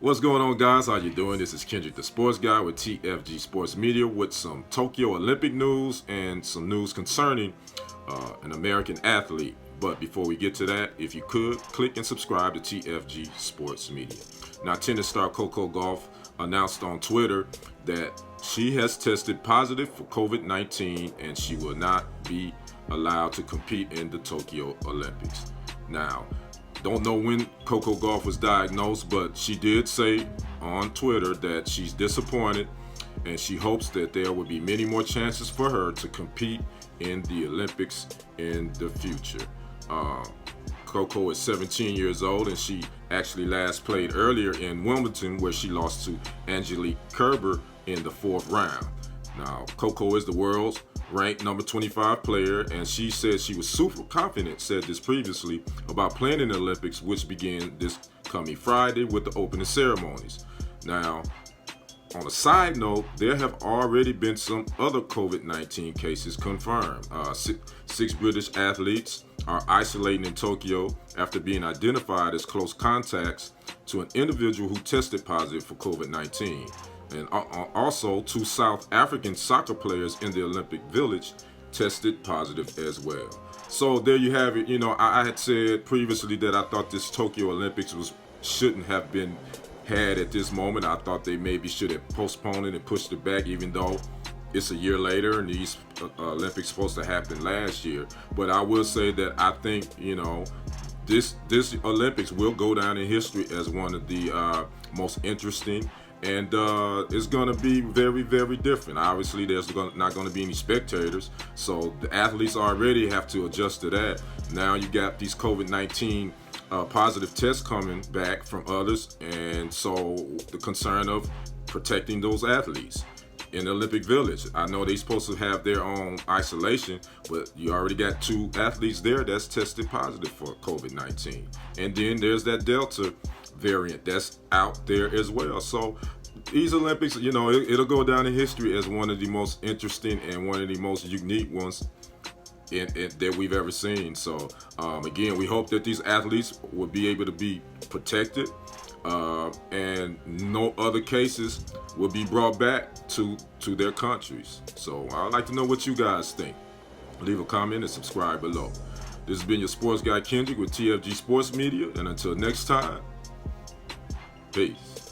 What's going on, guys? How you doing? This is Kendrick, the sports guy with TFG Sports Media, with some Tokyo Olympic news and some news concerning an American athlete. But before we get to that, if you could, click and subscribe to TFG Sports Media. Now, tennis star CoCo Gauff announced on Twitter that she has tested positive for COVID-19 and she will not be allowed to compete in the Tokyo Olympics. Now, don't know when CoCo Gauff was diagnosed, but she did say on Twitter that she's disappointed and she hopes that there will be many more chances for her to compete in the Olympics in the future. CoCo is 17 years old and she actually last played earlier in Wimbledon, where she lost to Angelique Kerber in the fourth round. Now, CoCo is the world's ranked number 25 player, and she said she was super confident, said this previously, about playing in the Olympics, which begin this coming Friday with the opening ceremonies. Now, on a side note, there have already been some other COVID-19 cases confirmed. Six British athletes are isolating in Tokyo after being identified as close contacts to an individual who tested positive for COVID-19. And also, two South African soccer players in the Olympic Village tested positive as well. So there you have it. You know, I had said previously that I thought this Tokyo Olympics shouldn't have been had at this moment. I thought they maybe should have postponed it and pushed it back, even though it's a year later and these Olympics supposed to happen last year. But I will say that I think, you know, this Olympics will go down in history as one of the most interesting. And it's going to be very, very different. Obviously, there's not going to be any spectators. So the athletes already have to adjust to that. Now you got these COVID-19 positive tests coming back from others. And so the concern of protecting those athletes in the Olympic Village. I know they're supposed to have their own isolation, but you already got two athletes there that's tested positive for COVID-19. And then there's that Delta variant that's out there as well. So these Olympics, you know, it'll go down in history as one of the most interesting and one of the most unique ones that we've ever seen. So again, we hope that these athletes will be able to be protected and no other cases will be brought back to their countries. So I'd like to know what you guys think. Leave a comment and subscribe below. This has been your sports guy Kendrick with TFG Sports Media, and until next time, peace.